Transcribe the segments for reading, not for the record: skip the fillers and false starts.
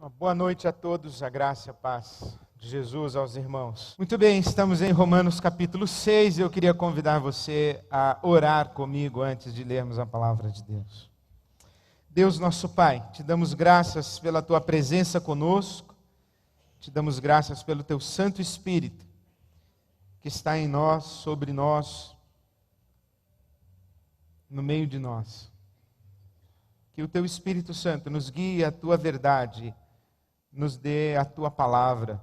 Uma boa noite a todos, a graça e a paz de Jesus aos irmãos. Muito bem, estamos em Romanos capítulo 6 e eu queria convidar você a orar comigo antes de lermos a palavra de Deus. Deus nosso Pai, te damos graças pela tua presença conosco, te damos graças pelo teu Santo Espírito que está em nós, sobre nós, no meio de nós. Que o teu Espírito Santo nos guie à tua verdade, nos dê a tua palavra.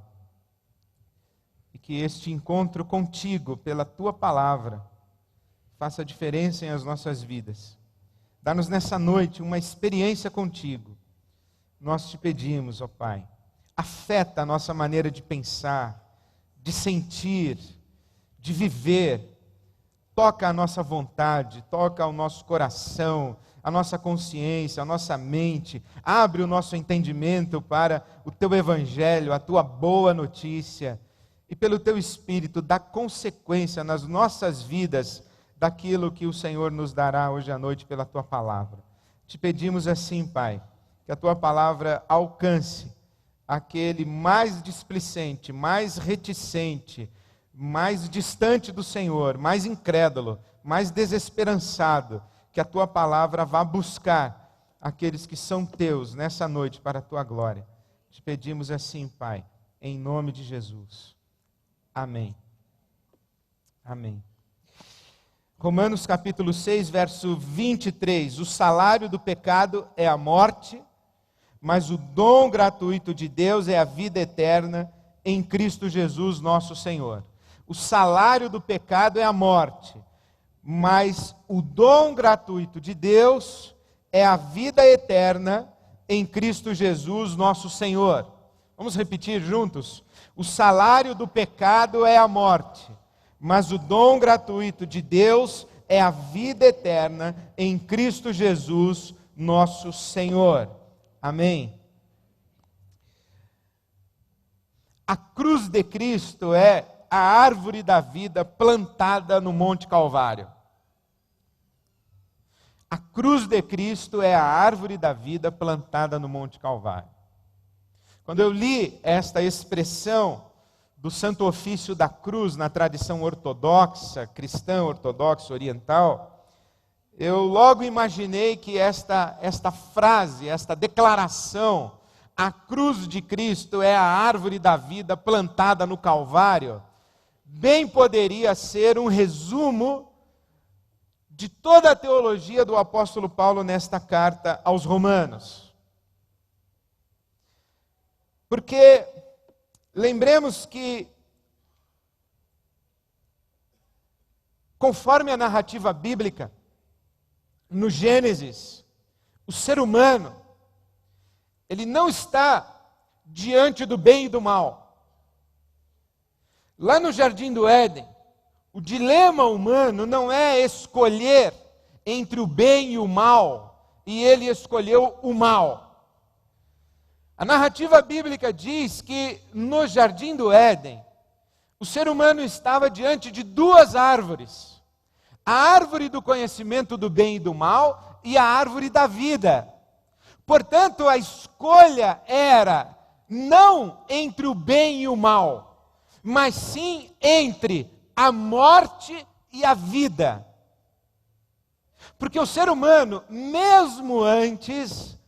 E que este encontro contigo, pela tua palavra, faça diferença em as nossas vidas. Dá-nos nessa noite uma experiência contigo. Nós te pedimos, ó Pai, afeta a nossa maneira de pensar, de sentir, de viver. Toca a nossa vontade, toca o nosso coração, a nossa consciência, a nossa mente, abre o nosso entendimento para o teu evangelho, a tua boa notícia, e pelo teu Espírito dá consequência nas nossas vidas daquilo que o Senhor nos dará hoje à noite pela tua palavra. Te pedimos assim, Pai, que a tua palavra alcance aquele mais displicente, mais reticente, mais distante do Senhor, mais incrédulo, mais desesperançado, que a tua palavra vá buscar aqueles que são teus nessa noite para a tua glória. Te pedimos assim, Pai, em nome de Jesus. Amém. Amém. Romanos capítulo 6, verso 23. O salário do pecado é a morte, mas o dom gratuito de Deus é a vida eterna em Cristo Jesus, nosso Senhor. O salário do pecado é a morte, mas o dom gratuito de Deus é a vida eterna em Cristo Jesus, nosso Senhor. Vamos repetir juntos? O salário do pecado é a morte, mas o dom gratuito de Deus é a vida eterna em Cristo Jesus, nosso Senhor. Amém. A cruz de Cristo é a árvore da vida plantada no Monte Calvário. A cruz de Cristo é a árvore da vida plantada no Monte Calvário. Quando eu li esta expressão do Santo Ofício da Cruz na tradição ortodoxa, cristã ortodoxa oriental, eu logo imaginei que esta frase, esta declaração, a cruz de Cristo é a árvore da vida plantada no Calvário, bem poderia ser um resumo de toda a teologia do apóstolo Paulo nesta carta aos Romanos. Porque lembremos que, conforme a narrativa bíblica, no Gênesis, o ser humano, ele não está diante do bem e do mal. Lá no Jardim do Éden, o dilema humano não é escolher entre o bem e o mal, e ele escolheu o mal. A narrativa bíblica diz que no Jardim do Éden, o ser humano estava diante de duas árvores: a árvore do conhecimento do bem e do mal e a árvore da vida. Portanto, a escolha era não entre o bem e o mal, mas sim entre a morte e a vida. Porque o ser humano, mesmo antes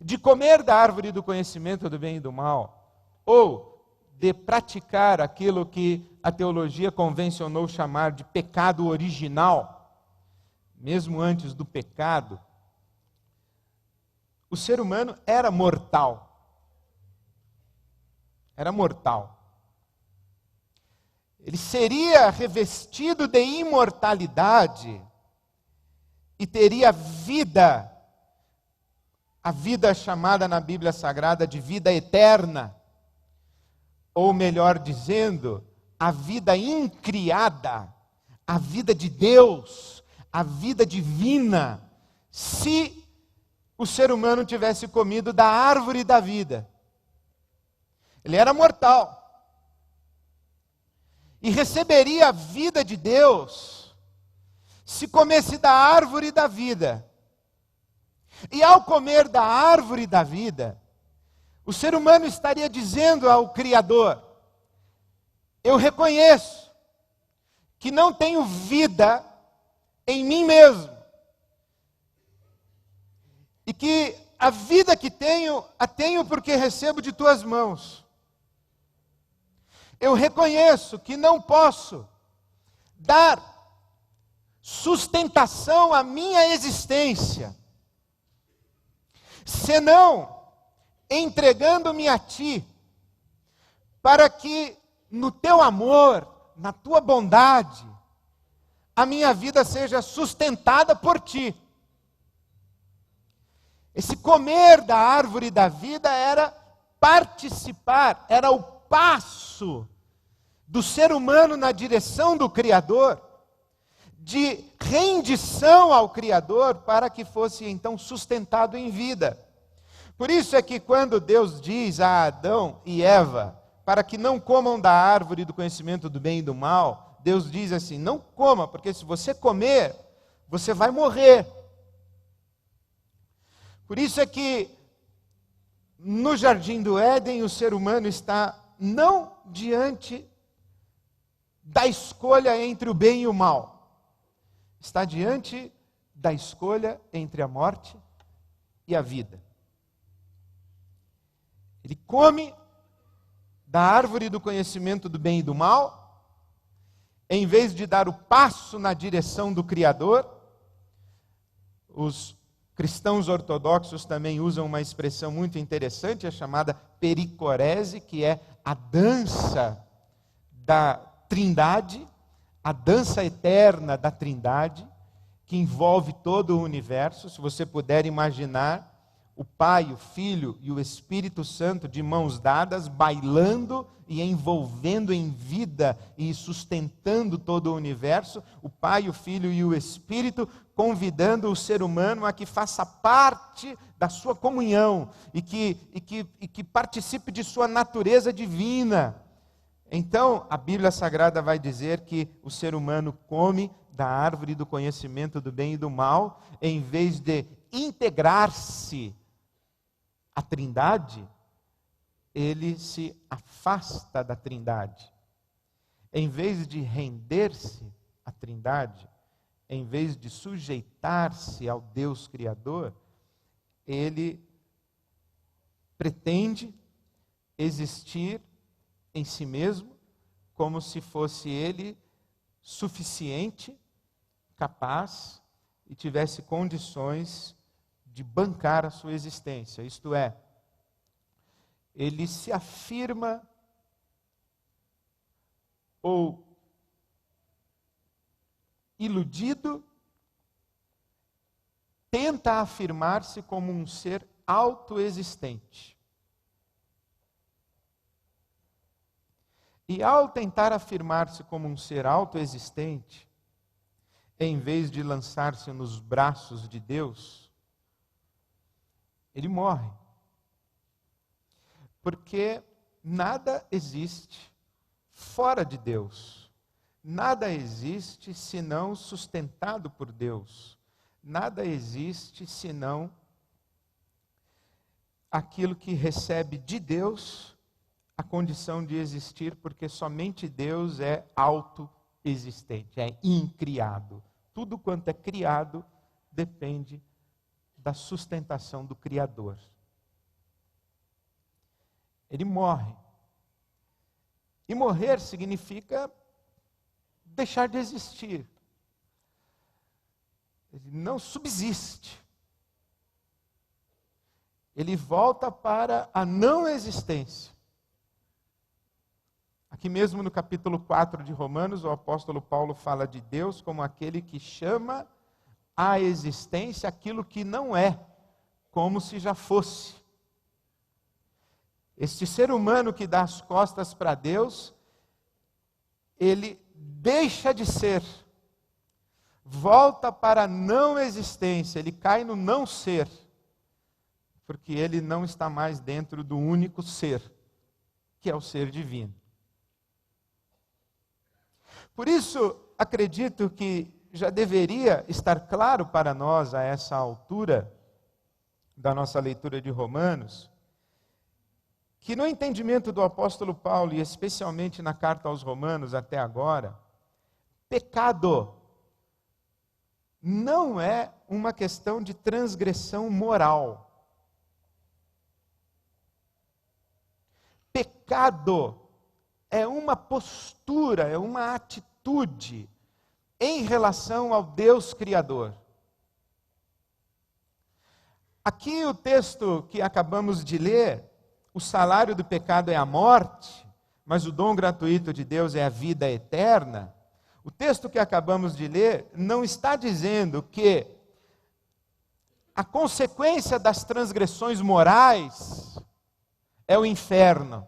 de comer da árvore do conhecimento do bem e do mal, ou de praticar aquilo que a teologia convencionou chamar de pecado original, mesmo antes do pecado, o ser humano era mortal. Era mortal. Ele seria revestido de imortalidade e teria vida, a vida chamada na Bíblia Sagrada de vida eterna, ou melhor dizendo, a vida incriada, a vida de Deus, a vida divina, se o ser humano tivesse comido da árvore da vida. Ele era mortal. E receberia a vida de Deus se comesse da árvore da vida. E ao comer da árvore da vida, o ser humano estaria dizendo ao Criador: eu reconheço que não tenho vida em mim mesmo, e que a vida que tenho, a tenho porque recebo de tuas mãos. Eu reconheço que não posso dar sustentação à minha existência, senão entregando-me a Ti, para que no Teu amor, na Tua bondade, a minha vida seja sustentada por Ti. Esse comer da árvore da vida era participar, era o passo do ser humano na direção do Criador, de rendição ao Criador, para que fosse então sustentado em vida. Por isso é que quando Deus diz a Adão e Eva, para que não comam da árvore do conhecimento do bem e do mal, Deus diz assim: não coma, porque se você comer, você vai morrer. Por isso é que no jardim do Éden o ser humano está não diante da escolha entre o bem e o mal, está diante da escolha entre a morte e a vida. Ele come da árvore do conhecimento do bem e do mal, em vez de dar o passo na direção do Criador. Os cristãos ortodoxos também usam uma expressão muito interessante, a chamada pericorese, que é a dança da Trindade, a dança eterna da Trindade, que envolve todo o universo. Se você puder imaginar o Pai, o Filho e o Espírito Santo de mãos dadas, bailando e envolvendo em vida e sustentando todo o universo, o Pai, o Filho e o Espírito convidando o ser humano a que faça parte da sua comunhão e que participe de sua natureza divina. Então, a Bíblia Sagrada vai dizer que o ser humano come da árvore do conhecimento do bem e do mal, em vez de integrar-se à Trindade, ele se afasta da Trindade. Em vez de render-se à Trindade, em vez de sujeitar-se ao Deus Criador, ele pretende existir em si mesmo, como se fosse ele suficiente, capaz e tivesse condições de bancar a sua existência. Isto é, ele se afirma ou iludido, tenta afirmar-se como um ser autoexistente. E ao tentar afirmar-se como um ser autoexistente, em vez de lançar-se nos braços de Deus, ele morre. Porque nada existe fora de Deus. Nada existe senão sustentado por Deus. Nada existe senão aquilo que recebe de Deus a condição de existir, porque somente Deus é autoexistente, é incriado. Tudo quanto é criado depende da sustentação do Criador. Ele morre. E morrer significa deixar de existir. Ele não subsiste. Ele volta para a não existência. Aqui mesmo no capítulo 4 de Romanos, o apóstolo Paulo fala de Deus como aquele que chama à existência aquilo que não é, como se já fosse. Este ser humano que dá as costas para Deus, ele deixa de ser, volta para a não existência, ele cai no não ser, porque ele não está mais dentro do único ser, que é o ser divino. Por isso, acredito que já deveria estar claro para nós, a essa altura da nossa leitura de Romanos, que no entendimento do apóstolo Paulo, e especialmente na carta aos Romanos até agora, pecado não é uma questão de transgressão moral. Pecado é uma postura, é uma atitude em relação ao Deus Criador. Aqui o texto que acabamos de ler, o salário do pecado é a morte, mas o dom gratuito de Deus é a vida eterna. O texto que acabamos de ler não está dizendo que a consequência das transgressões morais é o inferno.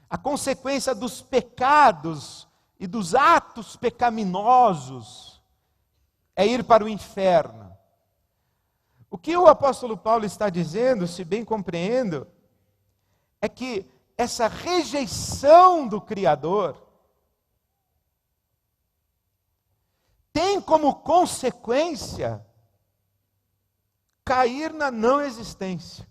A consequência dos pecados e dos atos pecaminosos é ir para o inferno. O que o apóstolo Paulo está dizendo, se bem compreendo, é que essa rejeição do Criador tem como consequência cair na não existência.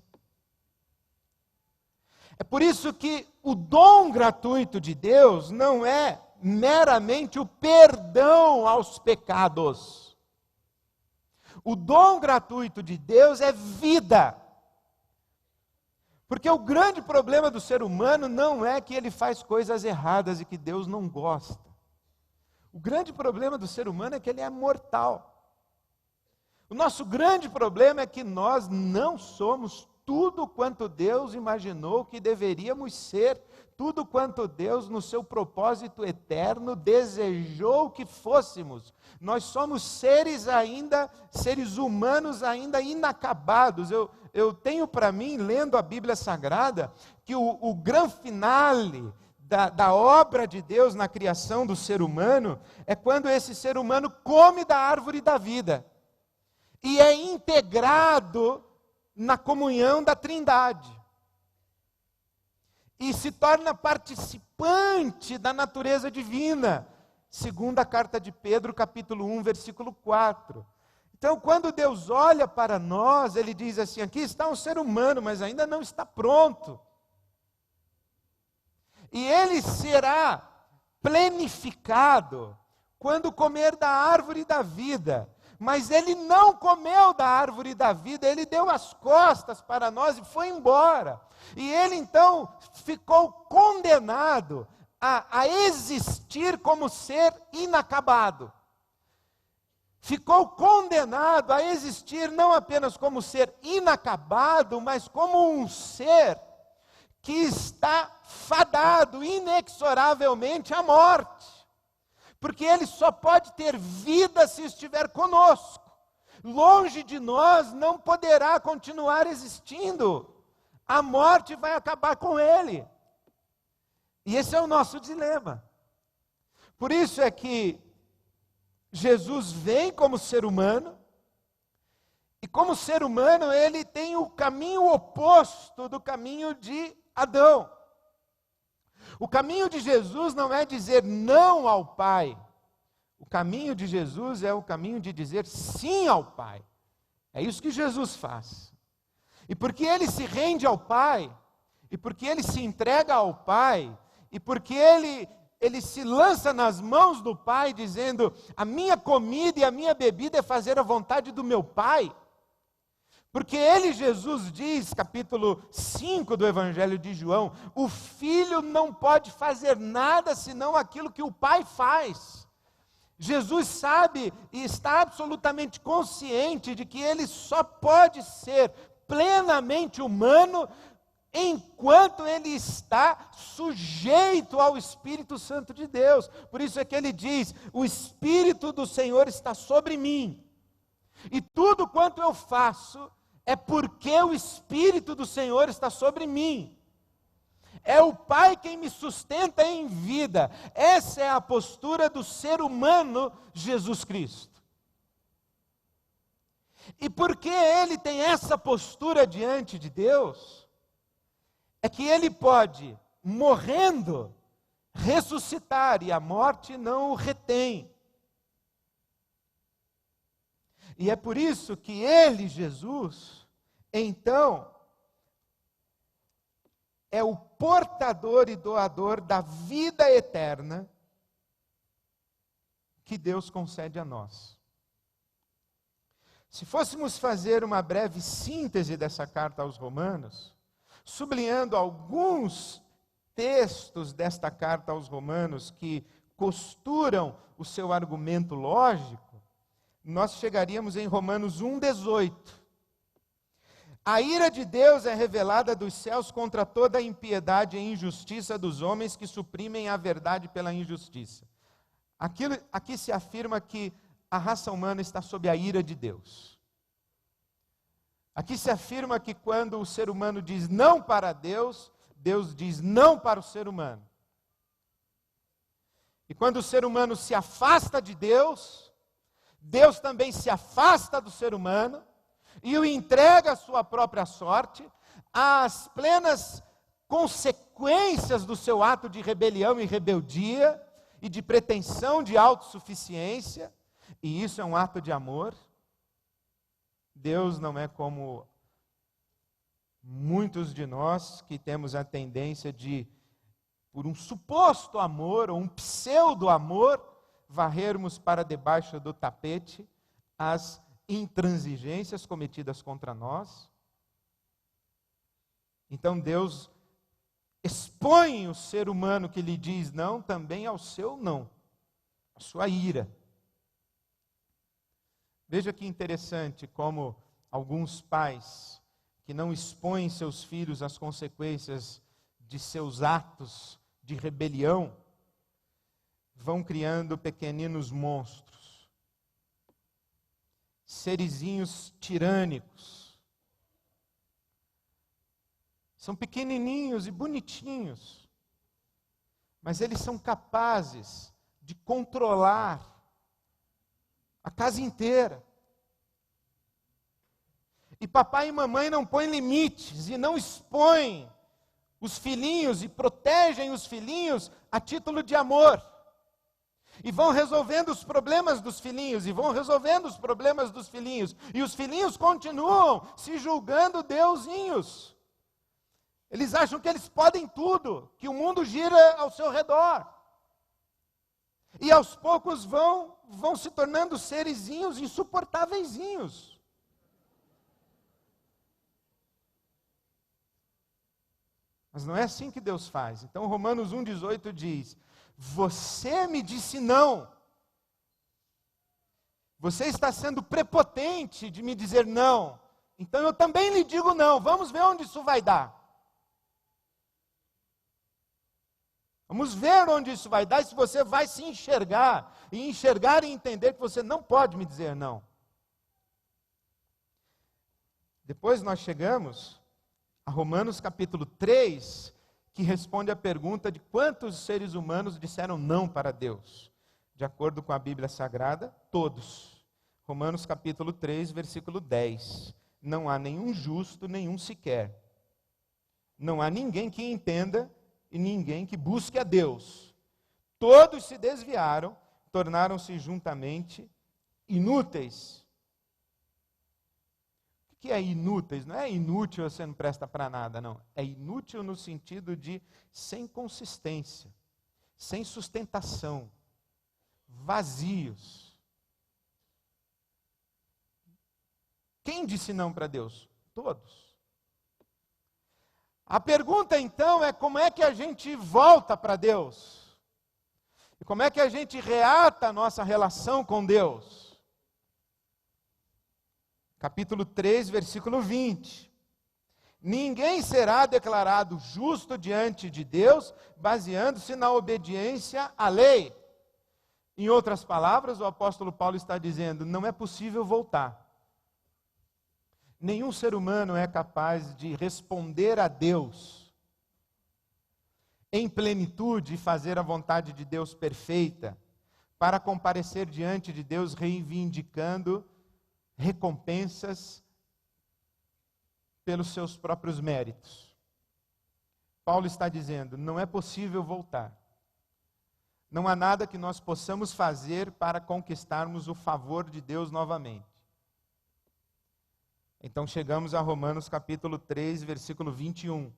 É por isso que o dom gratuito de Deus não é meramente o perdão aos pecados. O dom gratuito de Deus é vida. Porque o grande problema do ser humano não é que ele faz coisas erradas e que Deus não gosta. O grande problema do ser humano é que ele é mortal. O nosso grande problema é que nós não somos tudo quanto Deus imaginou que deveríamos ser, tudo quanto Deus, no seu propósito eterno, desejou que fôssemos. Nós somos seres humanos ainda inacabados. Eu tenho para mim, lendo a Bíblia Sagrada, que o grande finale da obra de Deus na criação do ser humano é quando esse ser humano come da árvore da vida e é integrado na comunhão da Trindade e se torna participante da natureza divina, segundo a carta de Pedro, capítulo 1, versículo 4. Então, quando Deus olha para nós, Ele diz assim, aqui está um ser humano, mas ainda não está pronto. E ele será plenificado quando comer da árvore da vida. Mas ele não comeu da árvore da vida, ele deu as costas para nós e foi embora. E ele então ficou condenado a existir como ser inacabado. Ficou condenado a existir não apenas como ser inacabado, mas como um ser que está fadado inexoravelmente à morte. Porque ele só pode ter vida se estiver conosco. Longe de nós não poderá continuar existindo. A morte vai acabar com ele. E esse é o nosso dilema. Por isso é que Jesus vem como ser humano, e como ser humano ele tem o caminho oposto do caminho de Adão. O caminho de Jesus não é dizer não ao Pai. O caminho de Jesus é o caminho de dizer sim ao Pai. É isso que Jesus faz. E porque ele se rende ao Pai, e porque ele se entrega ao Pai, e porque ele se lança nas mãos do Pai, dizendo, a minha comida e a minha bebida é fazer a vontade do meu Pai. Porque ele, Jesus, diz, capítulo 5 do Evangelho de João, o Filho não pode fazer nada senão aquilo que o Pai faz. Jesus sabe e está absolutamente consciente de que ele só pode ser plenamente humano enquanto ele está sujeito ao Espírito Santo de Deus. Por isso é que ele diz, o Espírito do Senhor está sobre mim. E tudo quanto eu faço é porque o Espírito do Senhor está sobre mim. É o Pai quem me sustenta em vida. Essa é a postura do ser humano Jesus Cristo. E porque ele tem essa postura diante de Deus, é que ele pode, morrendo, ressuscitar, e a morte não o retém. E é por isso que ele, Jesus, então, é o portador e doador da vida eterna que Deus concede a nós. Se fôssemos fazer uma breve síntese dessa carta aos Romanos, sublinhando alguns textos desta carta aos Romanos que costuram o seu argumento lógico, nós chegaríamos em Romanos 1,18. A ira de Deus é revelada dos céus contra toda a impiedade e injustiça dos homens que suprimem a verdade pela injustiça. Aqui se afirma que a raça humana está sob a ira de Deus. Aqui se afirma que quando o ser humano diz não para Deus, Deus diz não para o ser humano. E quando o ser humano se afasta de Deus, Deus também se afasta do ser humano e o entrega à sua própria sorte, às plenas consequências do seu ato de rebelião e rebeldia e de pretensão de autossuficiência, e isso é um ato de amor. Deus não é como muitos de nós que temos a tendência de, por um suposto amor ou um pseudo-amor, varrermos para debaixo do tapete as intransigências cometidas contra nós. Então Deus expõe o ser humano que lhe diz não também ao seu não, à sua ira. Veja que interessante como alguns pais que não expõem seus filhos às consequências de seus atos de rebelião vão criando pequeninos monstros, serizinhos tirânicos. São pequenininhos e bonitinhos, mas eles são capazes de controlar a casa inteira. E papai e mamãe não põem limites e não expõem os filhinhos e protegem os filhinhos a título de amor. E vão resolvendo os problemas dos filhinhos, e vão resolvendo os problemas dos filhinhos. E os filhinhos continuam se julgando deusinhos. Eles acham que eles podem tudo, que o mundo gira ao seu redor. E aos poucos vão se tornando serizinhos insuportáveiszinhos. Mas não é assim que Deus faz. Então Romanos 1,18 diz: você me disse não. Você está sendo prepotente de me dizer não. Então eu também lhe digo não. Vamos ver onde isso vai dar. Vamos ver onde isso vai dar e se você vai se enxergar. E enxergar e entender que você não pode me dizer não. Depois nós chegamos a Romanos capítulo 3, que responde à pergunta de quantos seres humanos disseram não para Deus. De acordo com a Bíblia Sagrada, todos. Romanos capítulo 3, versículo 10. Não há nenhum justo, nenhum sequer. Não há ninguém que entenda e ninguém que busque a Deus. Todos se desviaram, tornaram-se juntamente inúteis. O que é inúteis? Não é inútil, você não presta para nada, não. É inútil no sentido de sem consistência, sem sustentação, vazios. Quem disse não para Deus? Todos. A pergunta então é como é que a gente volta para Deus? E como é que a gente reata a nossa relação com Deus? Capítulo 3, versículo 20. Ninguém será declarado justo diante de Deus, baseando-se na obediência à lei. Em outras palavras, o apóstolo Paulo está dizendo, não é possível voltar. Nenhum ser humano é capaz de responder a Deus em plenitude e fazer a vontade de Deus perfeita, para comparecer diante de Deus reivindicando recompensas pelos seus próprios méritos. Paulo está dizendo, não é possível voltar. Não há nada que nós possamos fazer para conquistarmos o favor de Deus novamente. Então chegamos a Romanos capítulo 3, versículo 21.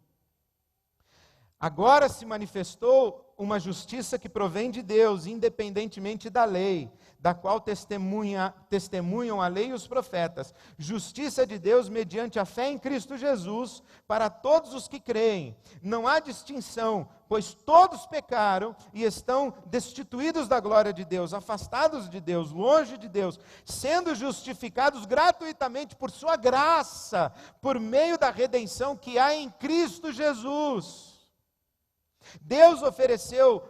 Agora se manifestou uma justiça que provém de Deus, independentemente da lei, da qual testemunham a lei e os profetas. Justiça de Deus mediante a fé em Cristo Jesus, para todos os que creem. Não há distinção, pois todos pecaram e estão destituídos da glória de Deus, afastados de Deus, longe de Deus, sendo justificados gratuitamente por sua graça, por meio da redenção que há em Cristo Jesus. Deus ofereceu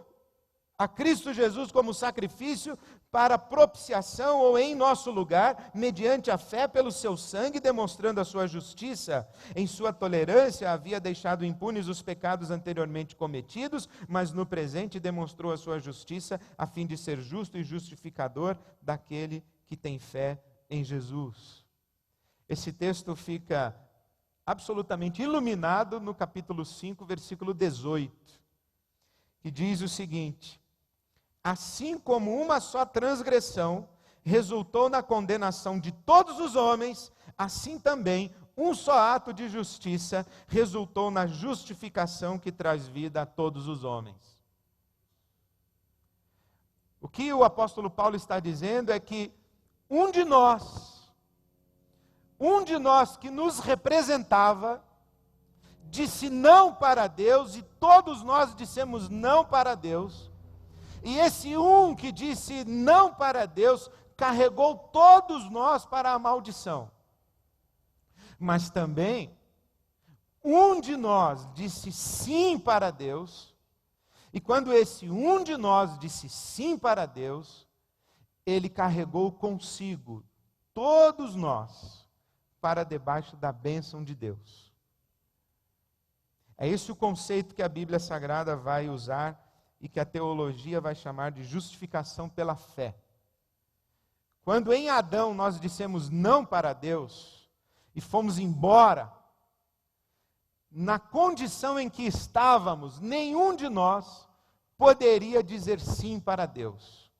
a Cristo Jesus como sacrifício para propiciação ou em nosso lugar, mediante a fé pelo seu sangue, demonstrando a sua justiça. Em sua tolerância havia deixado impunes os pecados anteriormente cometidos, mas no presente demonstrou a sua justiça, a fim de ser justo e justificador daquele que tem fé em Jesus. Esse texto fica absolutamente iluminado no capítulo 5, versículo 18. Que diz o seguinte: assim como uma só transgressão resultou na condenação de todos os homens, assim também um só ato de justiça resultou na justificação que traz vida a todos os homens. O que o apóstolo Paulo está dizendo é que um de nós que nos representava, disse não para Deus, e todos nós dissemos não para Deus, e esse um que disse não para Deus, carregou todos nós para a maldição. Mas também, um de nós disse sim para Deus, e quando esse um de nós disse sim para Deus, ele carregou consigo todos nós para debaixo da bênção de Deus. É esse o conceito que a Bíblia Sagrada vai usar e que a teologia vai chamar de justificação pela fé. Quando em Adão nós dissemos não para Deus e fomos embora, na condição em que estávamos, nenhum de nós poderia dizer sim para Deus.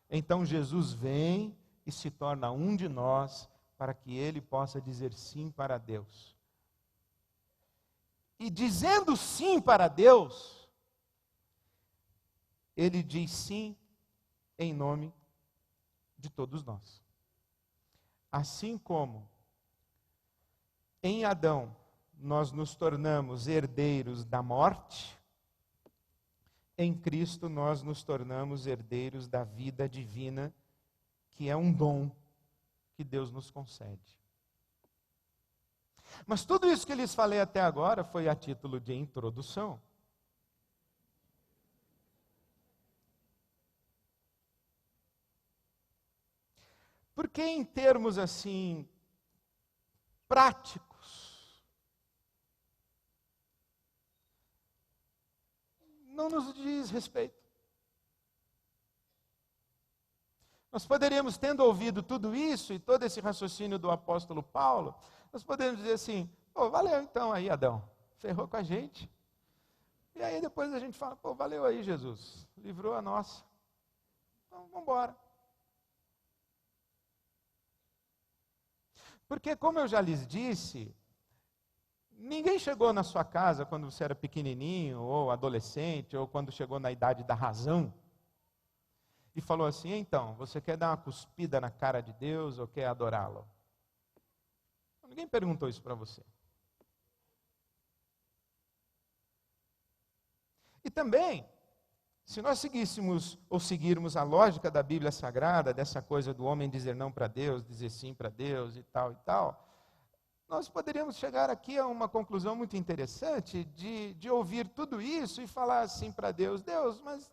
Então Jesus vem e se torna um de nós para que ele possa dizer sim para Deus. E dizendo sim para Deus, ele diz sim em nome de todos nós. Assim como em Adão nós nos tornamos herdeiros da morte, em Cristo nós nos tornamos herdeiros da vida divina, que é um dom que Deus nos concede. Mas tudo isso que lhes falei até agora foi a título de introdução. Porque em termos assim, práticos, não nos diz respeito. Nós poderíamos, tendo ouvido tudo isso e todo esse raciocínio do apóstolo Paulo, nós podemos dizer assim: pô, valeu então aí, Adão, ferrou com a gente. E aí depois a gente fala: pô, valeu aí, Jesus, livrou a nossa. Então, vamos embora. Porque, como eu já lhes disse, ninguém chegou na sua casa quando você era pequenininho, ou adolescente, ou quando chegou na idade da razão, e falou assim: então, você quer dar uma cuspida na cara de Deus ou quer adorá-lo? Ninguém perguntou isso para você. E também, se nós seguirmos a lógica da Bíblia Sagrada, dessa coisa do homem dizer não para Deus, dizer sim para Deus e tal, nós poderíamos chegar aqui a uma conclusão muito interessante de ouvir tudo isso e falar assim para Deus: Deus, mas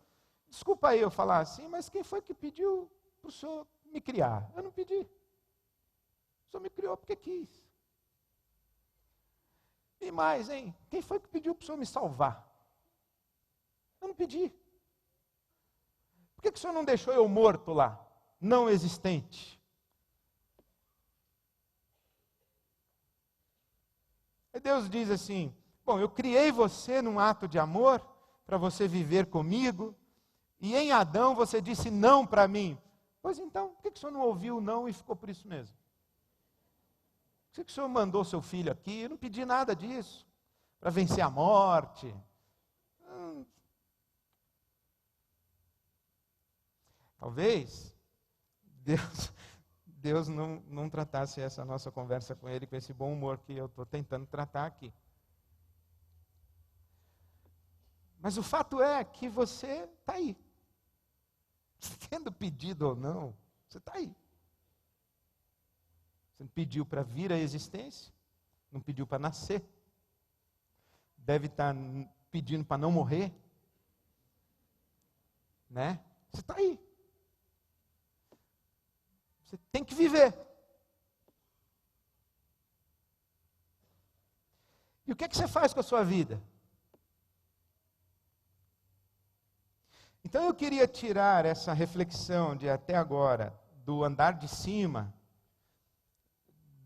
desculpa aí eu falar assim, mas quem foi que pediu para o Senhor me criar? Eu não pedi. O Senhor me criou porque quis. E mais, hein? Quem foi que pediu para o Senhor me salvar? Eu não pedi. Por que o Senhor não deixou eu morto lá, não existente? Aí Deus diz assim: bom, eu criei você num ato de amor, para você viver comigo, e em Adão você disse não para mim. Pois então, por que o Senhor não ouviu o não e ficou por isso mesmo? Por que o Senhor mandou seu filho aqui? Eu não pedi nada disso, para vencer a morte, Talvez Deus não tratasse essa nossa conversa com Ele com esse bom humor que eu estou tentando tratar aqui. Mas o fato é que você está aí. Sendo pedido ou não, você está aí. Você não pediu para vir à existência, não pediu para nascer. Deve estar pedindo para não morrer. Né? Você está aí. Você tem que viver. E o que é que você faz com a sua vida? Então eu queria tirar essa reflexão de até agora, do andar de cima,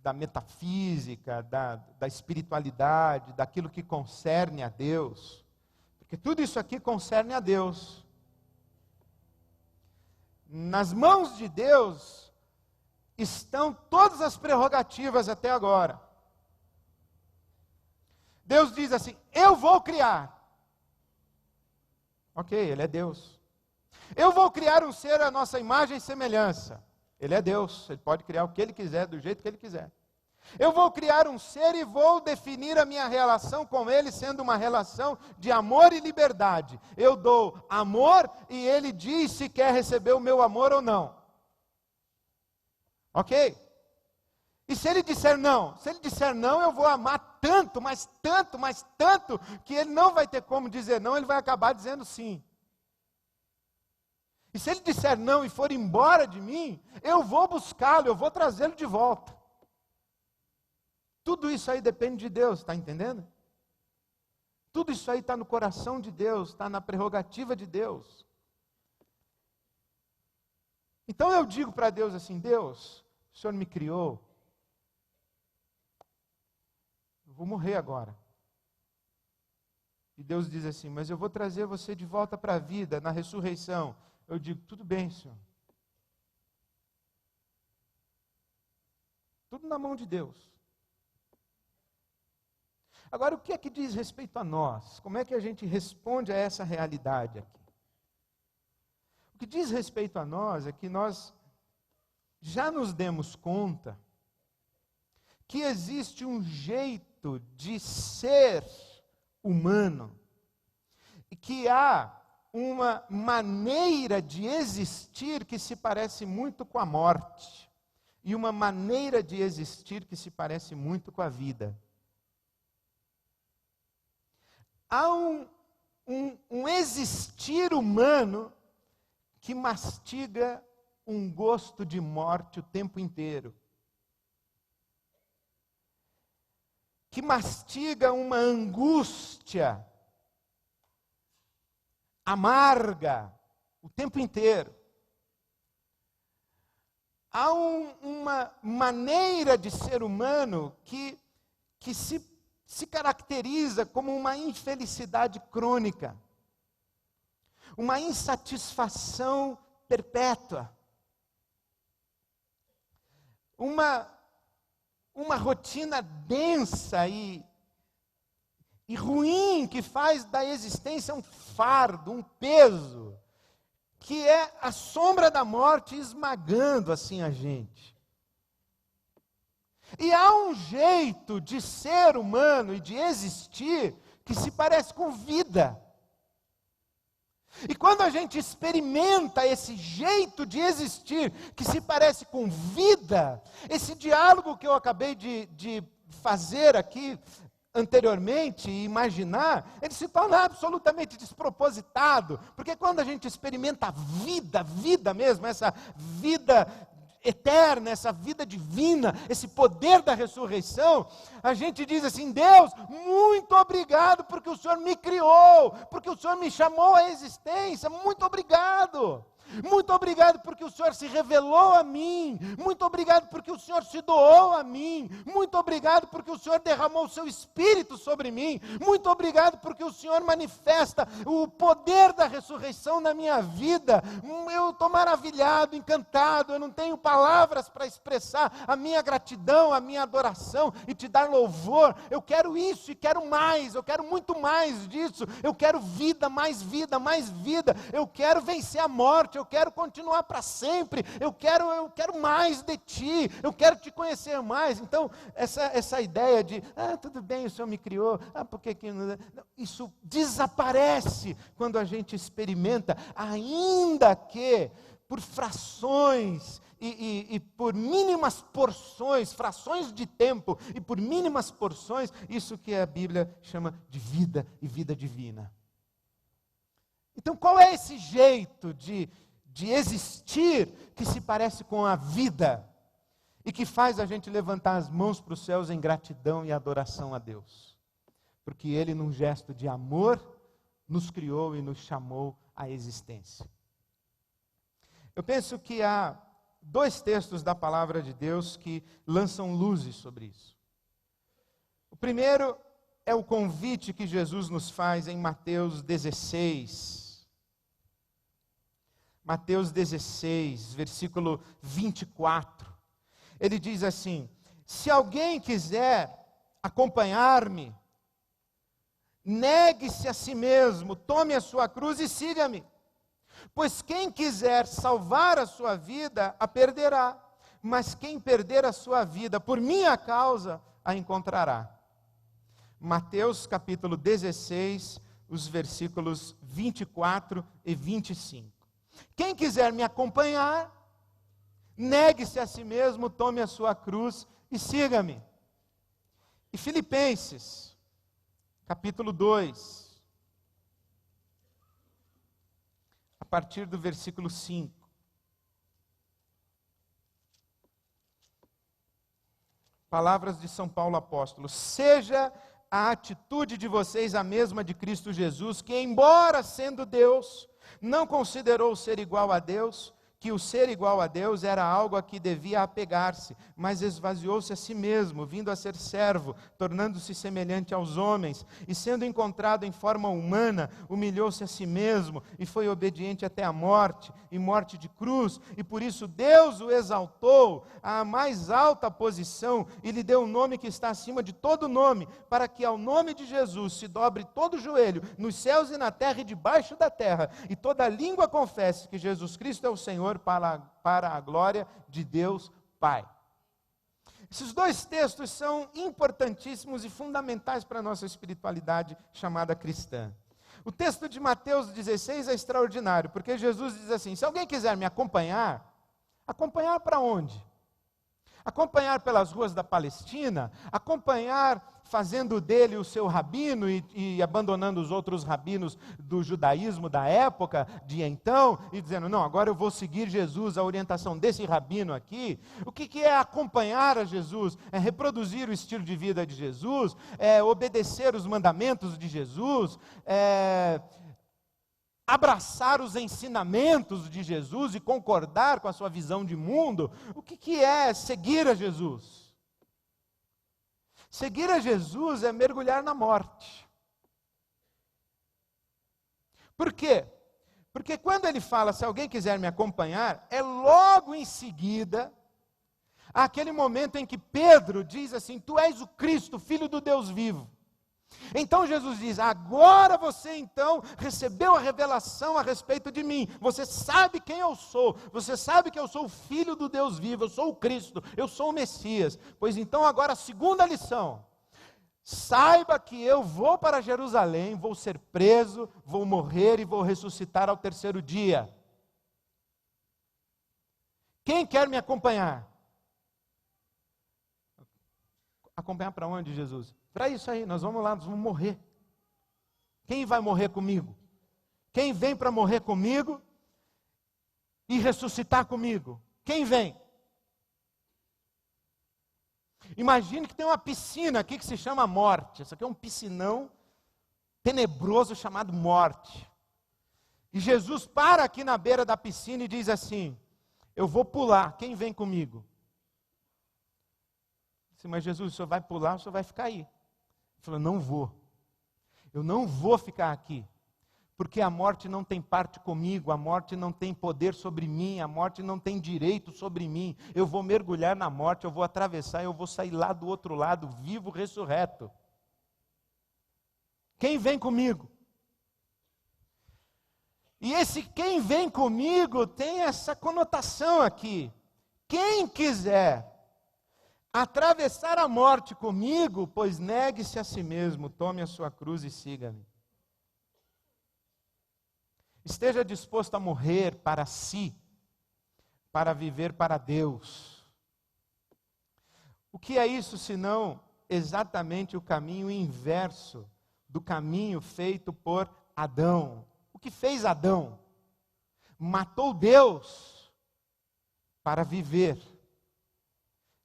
da metafísica, da espiritualidade, daquilo que concerne a Deus, porque tudo isso aqui concerne a Deus. Nas mãos de Deus estão todas as prerrogativas até agora. Deus diz assim: eu vou criar. Ok, Ele é Deus. Eu vou criar um ser à nossa imagem e semelhança. Ele é Deus, Ele pode criar o que Ele quiser, do jeito que Ele quiser. Eu vou criar um ser e vou definir a minha relação com Ele sendo uma relação de amor e liberdade. Eu dou amor e Ele diz se quer receber o meu amor ou não. Ok? E se Ele disser não? Se Ele disser não, eu vou amar tanto, mas tanto, mas tanto, que Ele não vai ter como dizer não, Ele vai acabar dizendo sim. E se Ele disser não e for embora de mim, eu vou buscá-lo, eu vou trazê-lo de volta. Tudo isso aí depende de Deus, está entendendo? Tudo isso aí está no coração de Deus, está na prerrogativa de Deus. Então eu digo para Deus assim: Deus, o Senhor me criou, eu vou morrer agora. E Deus diz assim: mas eu vou trazer você de volta para a vida, na ressurreição. Eu digo: tudo bem, Senhor. Tudo na mão de Deus. Agora, o que é que diz respeito a nós? Como é que a gente responde a essa realidade aqui? O que diz respeito a nós é que nós já nos demos conta que existe um jeito de ser humano e que há uma maneira de existir que se parece muito com a morte e uma maneira de existir que se parece muito com a vida. Há um existir humano que mastiga um gosto de morte o tempo inteiro. Que mastiga uma angústia amarga o tempo inteiro. Há uma maneira de ser humano que se caracteriza como uma infelicidade crônica, uma insatisfação perpétua, uma rotina densa e ruim que faz da existência um fardo, um peso, que é a sombra da morte esmagando assim a gente. E há um jeito de ser humano e de existir que se parece com vida. E quando a gente experimenta esse jeito de existir que se parece com vida, esse diálogo que eu acabei de fazer aqui anteriormente e imaginar, ele se torna absolutamente despropositado, porque quando a gente experimenta a vida mesmo, essa vida eterna, essa vida divina, esse poder da ressurreição, a gente diz assim: Deus, muito obrigado porque o Senhor me criou, porque o Senhor me chamou à existência, muito obrigado. Muito obrigado porque o Senhor se revelou a mim. Muito obrigado porque o Senhor se doou a mim. Muito obrigado porque o Senhor derramou o seu Espírito sobre mim. Muito obrigado porque o Senhor manifesta o poder da ressurreição na minha vida. Eu estou maravilhado, encantado. Eu não tenho palavras para expressar a minha gratidão, a minha adoração e te dar louvor. Eu quero isso e quero mais. Eu quero muito mais disso. Eu quero vida, mais vida, mais vida. Eu quero vencer a morte. eu quero continuar para sempre, eu quero mais de ti, eu quero te conhecer mais. Então, essa ideia de, tudo bem, o Senhor me criou, por que não... Isso desaparece quando a gente experimenta, ainda que por frações e por mínimas porções, frações de tempo e por mínimas porções, isso que a Bíblia chama de vida e vida divina. Então, qual é esse jeito de existir que se parece com a vida e que faz a gente levantar as mãos para os céus em gratidão e adoração a Deus? Porque Ele, num gesto de amor, nos criou e nos chamou à existência. Eu penso que há 2 textos da palavra de Deus que lançam luzes sobre isso. O primeiro é o convite que Jesus nos faz em Mateus 16. Mateus 16, versículo 24. Ele diz assim: se alguém quiser acompanhar-me, negue-se a si mesmo, tome a sua cruz e siga-me. Pois quem quiser salvar a sua vida, a perderá. Mas quem perder a sua vida por minha causa, a encontrará. Mateus capítulo 16, os versículos 24 e 25. Quem quiser me acompanhar, negue-se a si mesmo, tome a sua cruz e siga-me. E Filipenses, capítulo 2, a partir do versículo 5. Palavras de São Paulo apóstolo: seja a atitude de vocês a mesma de Cristo Jesus, que embora sendo Deus, não considerou ser igual a Deus, que o ser igual a Deus era algo a que devia apegar-se, mas esvaziou-se a si mesmo, vindo a ser servo, tornando-se semelhante aos homens, e sendo encontrado em forma humana, humilhou-se a si mesmo, e foi obediente até a morte, e morte de cruz, e por isso Deus o exaltou à mais alta posição, e lhe deu um nome que está acima de todo nome, para que ao nome de Jesus se dobre todo o joelho, nos céus e na terra e debaixo da terra, e toda língua confesse que Jesus Cristo é o Senhor, para a glória de Deus Pai. Esses 2 textos são importantíssimos e fundamentais para a nossa espiritualidade chamada cristã. O texto de Mateus 16 é extraordinário, porque Jesus diz assim: se alguém quiser me acompanhar para onde? Acompanhar pelas ruas da Palestina, acompanhar fazendo dele o seu rabino e abandonando os outros rabinos do judaísmo da época, de então, e dizendo, não, agora eu vou seguir Jesus, a orientação desse rabino aqui. O que é acompanhar a Jesus? É reproduzir o estilo de vida de Jesus, é obedecer os mandamentos de Jesus, é abraçar os ensinamentos de Jesus e concordar com a sua visão de mundo. O que é seguir a Jesus? Seguir a Jesus é mergulhar na morte. Por quê? Porque quando ele fala, se alguém quiser me acompanhar, é logo em seguida, aquele momento em que Pedro diz assim, tu és o Cristo, Filho do Deus vivo. Então Jesus diz, agora você então recebeu a revelação a respeito de mim, você sabe quem eu sou, você sabe que eu sou o Filho do Deus vivo, eu sou o Cristo, eu sou o Messias. Pois então agora a segunda lição, saiba que eu vou para Jerusalém, vou ser preso, vou morrer e vou ressuscitar ao 3º dia. Quem quer me acompanhar? Acompanhar para onde, Jesus? Para isso aí, nós vamos lá, nós vamos morrer. Quem vai morrer comigo? Quem vem para morrer comigo e ressuscitar comigo? Quem vem? Imagine que tem uma piscina aqui que se chama morte. Isso aqui é um piscinão tenebroso chamado morte. E Jesus para aqui na beira da piscina e diz assim, eu vou pular, quem vem comigo? Mas Jesus, o senhor vai pular, o senhor vai ficar aí. Ele falou, não vou. Eu não vou ficar aqui. Porque a morte não tem parte comigo, a morte não tem poder sobre mim, a morte não tem direito sobre mim. Eu vou mergulhar na morte, eu vou atravessar, eu vou sair lá do outro lado, vivo, ressurreto. Quem vem comigo? E esse quem vem comigo tem essa conotação aqui. Quem quiser atravessar a morte comigo, pois negue-se a si mesmo, tome a sua cruz e siga-me. Esteja disposto a morrer para si, para viver para Deus. O que é isso senão exatamente o caminho inverso do caminho feito por Adão? O que fez Adão? Matou Deus para viver.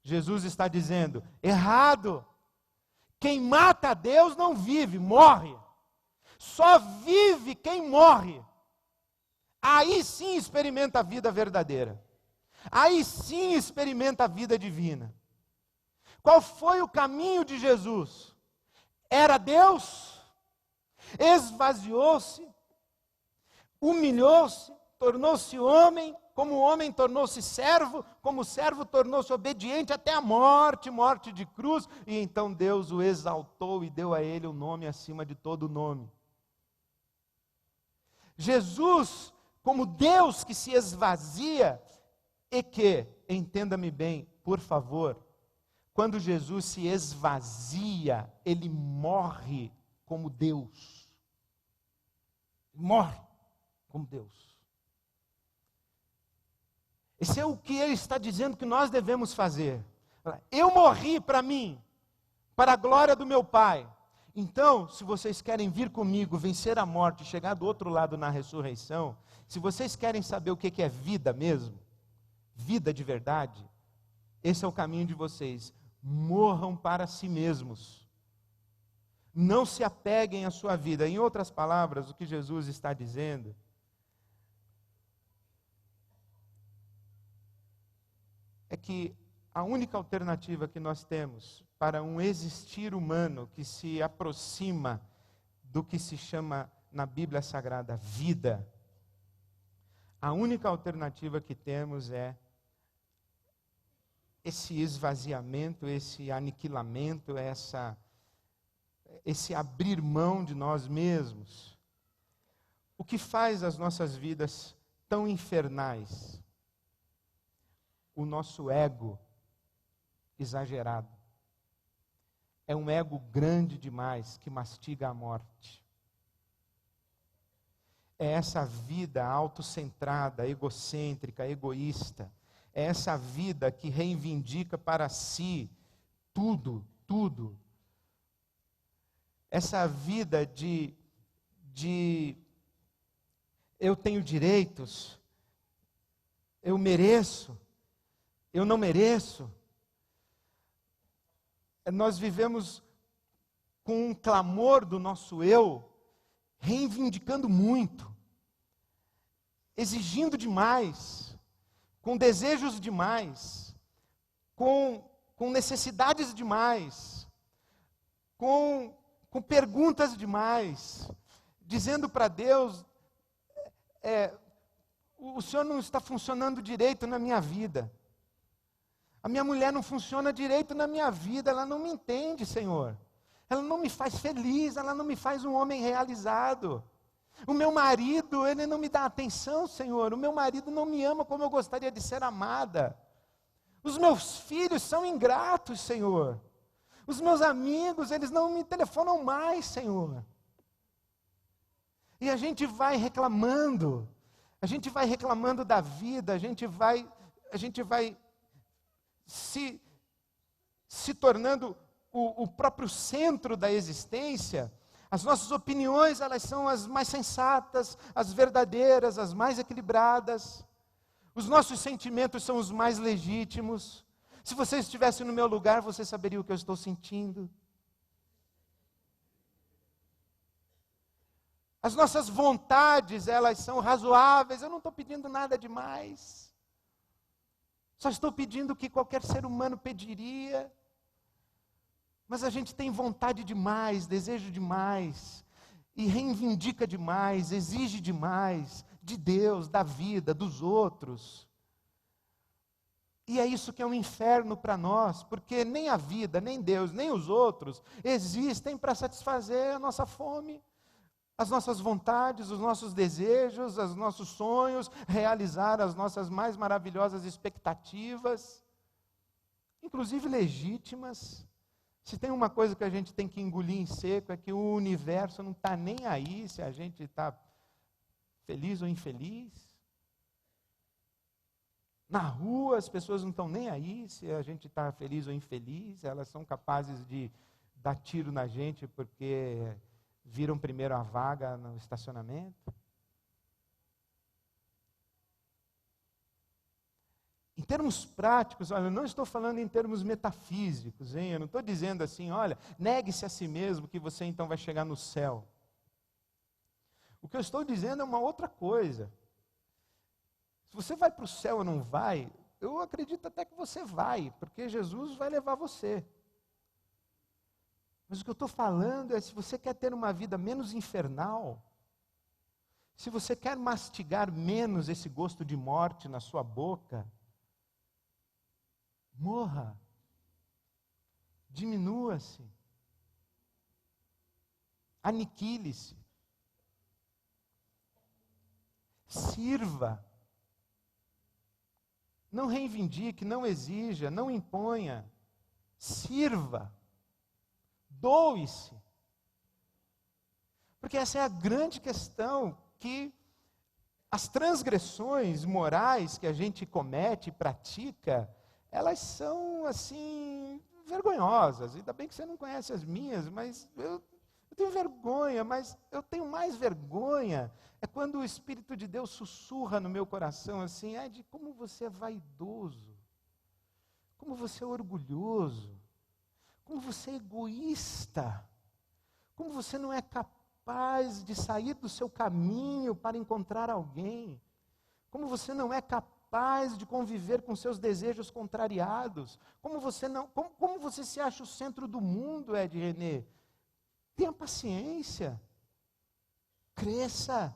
Jesus está dizendo, errado. Quem mata a Deus não vive, morre. Só vive quem morre. Aí sim experimenta a vida verdadeira. Aí sim experimenta a vida divina. Qual foi o caminho de Jesus? Era Deus, esvaziou-se, humilhou-se, tornou-se homem, como o homem tornou-se servo, como o servo tornou-se obediente até a morte, morte de cruz, e então Deus o exaltou e deu a ele o nome acima de todo nome. Jesus, como Deus que se esvazia, e que, entenda-me bem, por favor, quando Jesus se esvazia, ele morre como Deus. Morre como Deus. Esse é o que ele está dizendo que nós devemos fazer. Eu morri para mim, para a glória do meu Pai. Então, se vocês querem vir comigo, vencer a morte, chegar do outro lado na ressurreição, se vocês querem saber o que é vida mesmo, vida de verdade, esse é o caminho de vocês. Morram para si mesmos. Não se apeguem à sua vida. Em outras palavras, o que Jesus está dizendo é que a única alternativa que nós temos para um existir humano que se aproxima do que se chama na Bíblia Sagrada vida, a única alternativa que temos é esse esvaziamento, esse aniquilamento, esse abrir mão de nós mesmos. O que faz as nossas vidas tão infernais? O nosso ego exagerado. É um ego grande demais que mastiga a morte. É essa vida autocentrada, egocêntrica, egoísta. É essa vida que reivindica para si tudo, tudo. Essa vida de eu tenho direitos, eu mereço, eu não mereço. Nós vivemos com um clamor do nosso eu, reivindicando muito, exigindo demais, com desejos demais, com necessidades demais, com perguntas demais, dizendo para Deus, o Senhor não está funcionando direito na minha vida. A minha mulher não funciona direito na minha vida, ela não me entende, Senhor. Ela não me faz feliz, ela não me faz um homem realizado. O meu marido, ele não me dá atenção, Senhor. O meu marido não me ama como eu gostaria de ser amada. Os meus filhos são ingratos, Senhor. Os meus amigos, eles não me telefonam mais, Senhor. E a gente vai reclamando da vida, a gente vai se tornando o próprio centro da existência. As nossas opiniões, elas são as mais sensatas, as verdadeiras, as mais equilibradas. Os nossos sentimentos são os mais legítimos. Se você estivesse no meu lugar, você saberia o que eu estou sentindo. As nossas vontades, elas são razoáveis. Eu não estou pedindo nada demais. Só estou pedindo o que qualquer ser humano pediria. Mas a gente tem vontade demais, desejo demais, e reivindica demais, exige demais de Deus, da vida, dos outros. E é isso que é um inferno para nós, porque nem a vida, nem Deus, nem os outros existem para satisfazer a nossa fome. as nossas vontades, os nossos desejos, os nossos sonhos, realizar as nossas mais maravilhosas expectativas, inclusive legítimas. Se tem uma coisa que a gente tem que engolir em seco, é que o universo não está nem aí se a gente está feliz ou infeliz. Na rua, as pessoas não estão nem aí se a gente está feliz ou infeliz, elas são capazes de dar tiro na gente porque viram primeiro a vaga no estacionamento. Em termos práticos, olha, eu não estou falando em termos metafísicos, hein? Eu não estou dizendo assim, olha, negue-se a si mesmo que você então vai chegar no céu. O que eu estou dizendo é uma outra coisa. Se você vai para o céu ou não vai, eu acredito até que você vai, porque Jesus vai levar você. Mas o que eu estou falando é, se você quer ter uma vida menos infernal, se você quer mastigar menos esse gosto de morte na sua boca, morra, diminua-se, aniquile-se, sirva, não reivindique, não exija, não imponha, sirva, doe-se. Porque essa é a grande questão, que as transgressões morais que a gente comete e pratica, elas são, assim, vergonhosas. Ainda bem que você não conhece as minhas, mas eu tenho vergonha, mas eu tenho mais vergonha. É quando o Espírito de Deus sussurra no meu coração, assim, de como você é vaidoso, como você é orgulhoso, como você é egoísta, como você não é capaz de sair do seu caminho para encontrar alguém, como você não é capaz de conviver com seus desejos contrariados, como você se acha o centro do mundo, Ed René. Tenha paciência, cresça.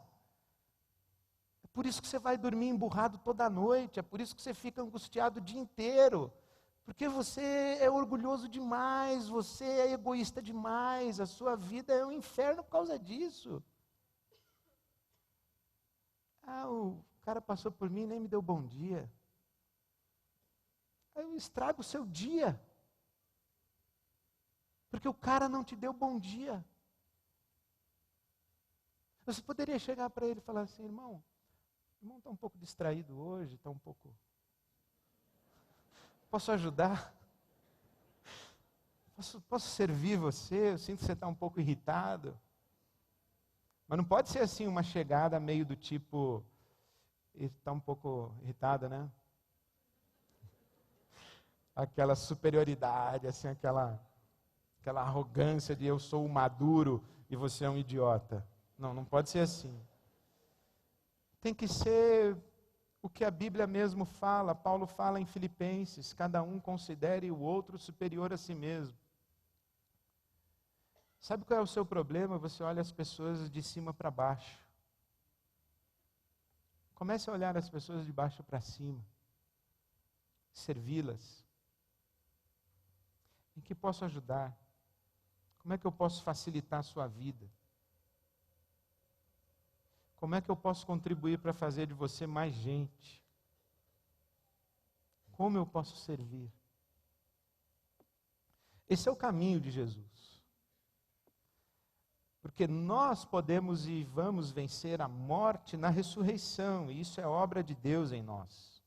É por isso que você vai dormir emburrado toda noite, é por isso que você fica angustiado o dia inteiro, porque você é orgulhoso demais, você é egoísta demais, a sua vida é um inferno por causa disso. O cara passou por mim e nem me deu bom dia. Aí eu estrago o seu dia, porque o cara não te deu bom dia. Você poderia chegar para ele e falar assim, irmão está um pouco distraído hoje, está um pouco... Posso ajudar? Posso servir você? Eu sinto que você está um pouco irritado. Mas não pode ser assim uma chegada meio do tipo, está um pouco irritada, né? Aquela superioridade, assim, aquela arrogância de eu sou o maduro e você é um idiota. Não pode ser assim. Tem que ser o que a Bíblia mesmo fala. Paulo fala em Filipenses, cada um considere o outro superior a si mesmo. Sabe qual é o seu problema? Você olha as pessoas de cima para baixo. Comece a olhar as pessoas de baixo para cima. Servi-las. Em que posso ajudar? Como é que eu posso facilitar a sua vida? Como é que eu posso contribuir para fazer de você mais gente? Como eu posso servir? Esse é o caminho de Jesus. Porque nós podemos e vamos vencer a morte na ressurreição, e isso é obra de Deus em nós.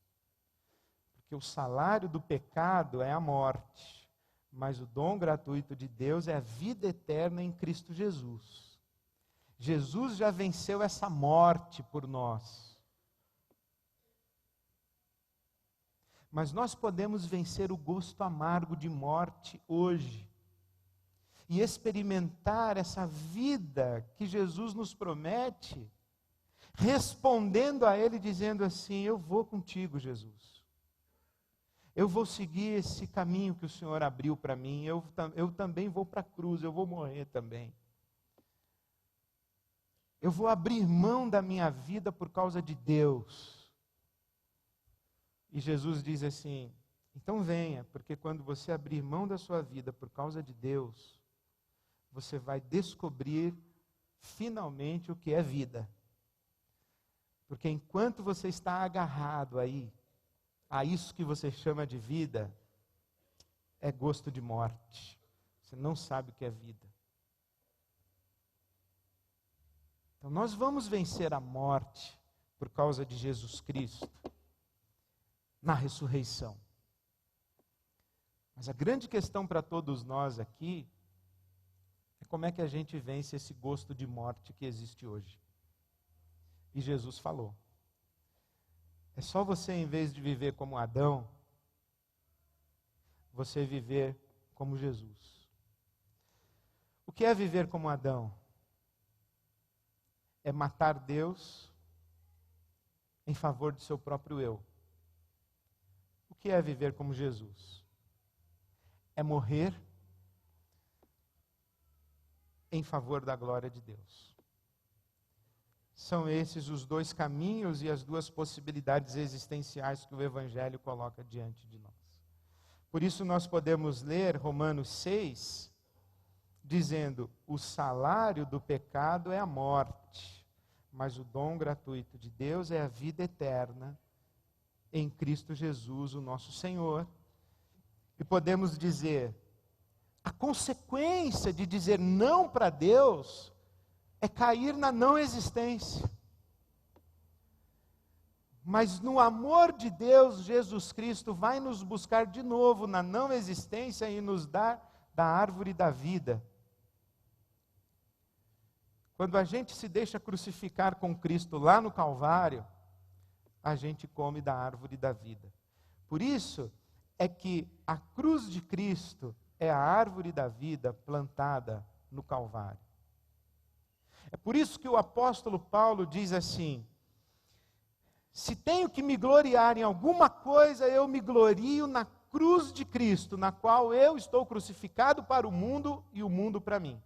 Porque o salário do pecado é a morte, mas o dom gratuito de Deus é a vida eterna em Cristo Jesus. Jesus já venceu essa morte por nós. Mas nós podemos vencer o gosto amargo de morte hoje. E experimentar essa vida que Jesus nos promete, respondendo a Ele, dizendo assim, eu vou contigo, Jesus. Eu vou seguir esse caminho que o Senhor abriu para mim, eu também vou para a cruz, eu vou morrer também. Eu vou abrir mão da minha vida por causa de Deus. E Jesus diz assim, então venha, porque quando você abrir mão da sua vida por causa de Deus, você vai descobrir finalmente o que é vida. Porque enquanto você está agarrado aí, a isso que você chama de vida, é gosto de morte. Você não sabe o que é vida. Então nós vamos vencer a morte por causa de Jesus Cristo na ressurreição. Mas a grande questão para todos nós aqui é como é que a gente vence esse gosto de morte que existe hoje. E Jesus falou: é só você, em vez de viver como Adão, você viver como Jesus. O que é viver como Adão? É matar Deus em favor do seu próprio eu. O que é viver como Jesus? É morrer em favor da glória de Deus. São esses os dois caminhos e as duas possibilidades existenciais que o Evangelho coloca diante de nós. Por isso nós podemos ler Romanos 6, dizendo: o salário do pecado é a morte, mas o dom gratuito de Deus é a vida eterna em Cristo Jesus, o nosso Senhor. E podemos dizer, a consequência de dizer não para Deus é cair na não existência. Mas no amor de Deus, Jesus Cristo vai nos buscar de novo na não existência e nos dar da árvore da vida. Quando a gente se deixa crucificar com Cristo lá no Calvário, a gente come da árvore da vida. Por isso é que a cruz de Cristo é a árvore da vida plantada no Calvário. É por isso que o apóstolo Paulo diz assim: se tenho que me gloriar em alguma coisa, eu me glorio na cruz de Cristo, na qual eu estou crucificado para o mundo e o mundo para mim.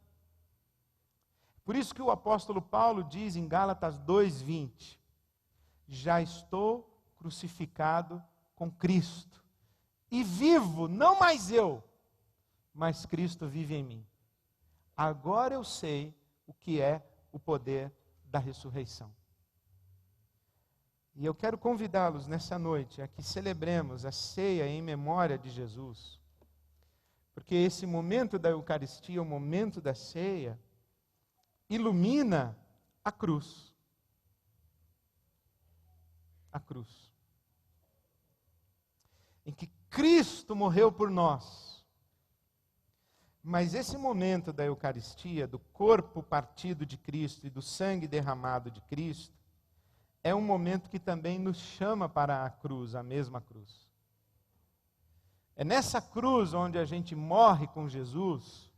Por isso que o apóstolo Paulo diz em Gálatas 2:20, já estou crucificado com Cristo, e vivo, não mais eu, mas Cristo vive em mim. Agora eu sei o que é o poder da ressurreição. E eu quero convidá-los nessa noite a que celebremos a ceia em memória de Jesus, porque esse momento da Eucaristia, o momento da ceia, ilumina a cruz. A cruz. Em que Cristo morreu por nós. Mas esse momento da Eucaristia, do corpo partido de Cristo e do sangue derramado de Cristo, é um momento que também nos chama para a cruz, a mesma cruz. É nessa cruz onde a gente morre com Jesus,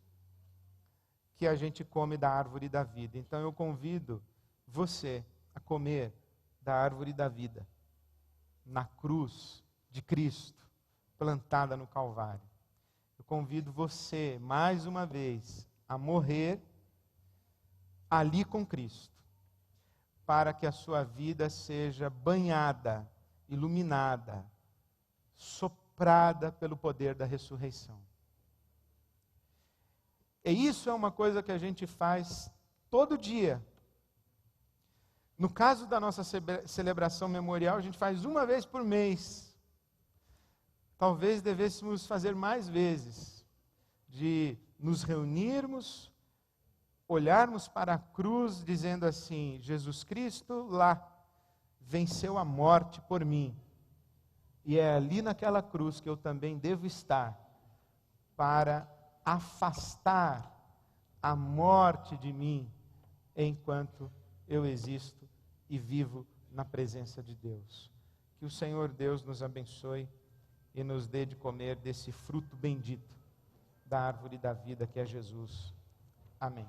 que a gente come da árvore da vida. Então eu convido você a comer da árvore da vida, na cruz de Cristo, plantada no Calvário. Eu convido você, mais uma vez, a morrer ali com Cristo, para que a sua vida seja banhada, iluminada, soprada pelo poder da ressurreição. E isso é uma coisa que a gente faz todo dia. No caso da nossa celebração memorial, a gente faz uma vez por mês. Talvez devêssemos fazer mais vezes, de nos reunirmos, olharmos para a cruz dizendo assim: Jesus Cristo lá venceu a morte por mim. E é ali naquela cruz que eu também devo estar para afastar a morte de mim enquanto eu existo e vivo na presença de Deus. Que o Senhor Deus nos abençoe e nos dê de comer desse fruto bendito da árvore da vida que é Jesus. Amém.